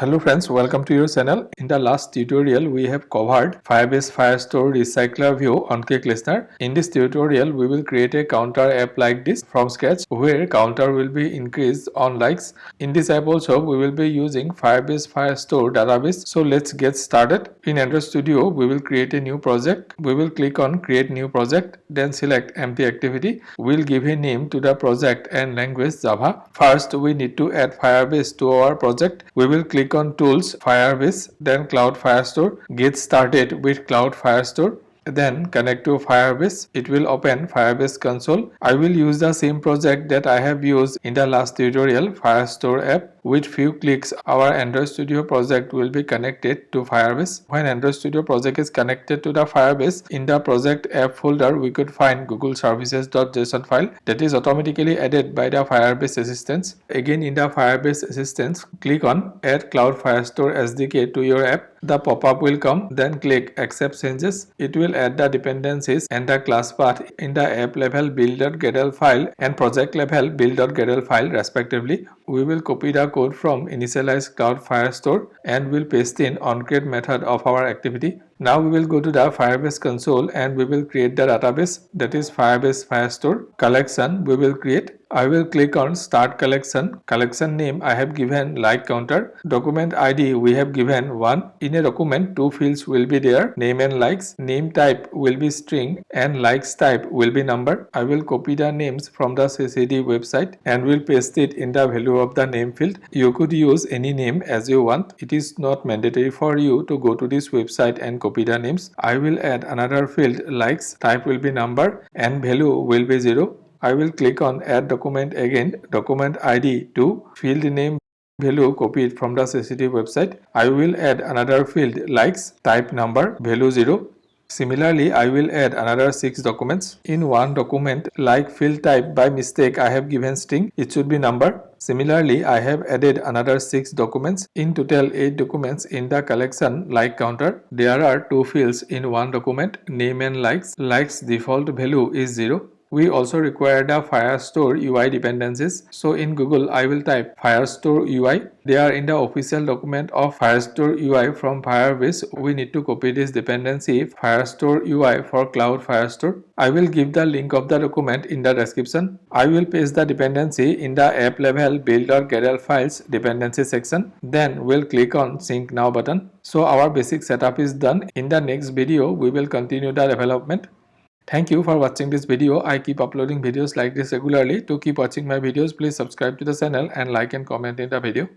Hello friends, welcome to your channel. In the last tutorial, we have covered Firebase Firestore RecyclerView on Click Listener. In this tutorial, we will create a counter app like this from scratch where counter will be increased on likes. In this app also, we will be using Firebase Firestore database. So let's get started. In Android Studio, we will create a new project. We will click on create new project, then select empty activity. We'll give a name to the project and language Java. First, we need to add Firebase to our project. We will click on Tools, Firebase, then Cloud Firestore. Get started with Cloud Firestore. Then connect to Firebase. It will open Firebase console. I will use the same project that I have used in the last tutorial, Firestore app. With few clicks, our Android Studio project will be connected to Firebase. When Android Studio project is connected to the Firebase, in the project app folder, we could find Google Services.json file that is automatically added by the Firebase Assistance. Again, in the Firebase Assistance, click on Add Cloud Firestore SDK to your app. The pop-up will come, then click Accept Changes. It will add the dependencies and the class path in the app level build.gradle file and project level build.gradle file respectively. We will copy the code from initialize Cloud Firestore and will paste in onCreate method of our activity. Now we will go to the Firebase console and we will create the database, that is Firebase Firestore collection we will create. I will click on start collection. Collection name I have given like counter. Document ID we have given 1. In a document, two fields will be there, name and likes. Name type will be string and likes type will be number. I will copy the names from the CCD website and will paste it in the value of the name field. You could use any name as you want. It is not mandatory for you to go to this website and copy the names. I will add another field, likes, type will be number and value will be 0. I will click on add document again, document ID 2, field name value copied from the CCD website. I will add another field, likes, type number, value 0. Similarly, I will add another 6 documents. In one document, like field type by mistake I have given string, it should be number. Similarly, I have added another 6 documents. In total 8 documents in the collection like counter. There are 2 fields in one document, name and likes. Likes default value is 0. We also require the Firestore UI dependencies. So in Google, I will type Firestore UI. They are in the official document of Firestore UI from Firebase. We need to copy this dependency Firestore UI for Cloud Firestore. I will give the link of the document in the description. I will paste the dependency in the app level build.gradle files dependency section. Then we'll click on sync now button. So our basic setup is done. In the next video, we will continue the development. Thank you for watching this video. I keep uploading videos like this regularly. To keep watching my videos, please subscribe to the channel and like and comment in the video.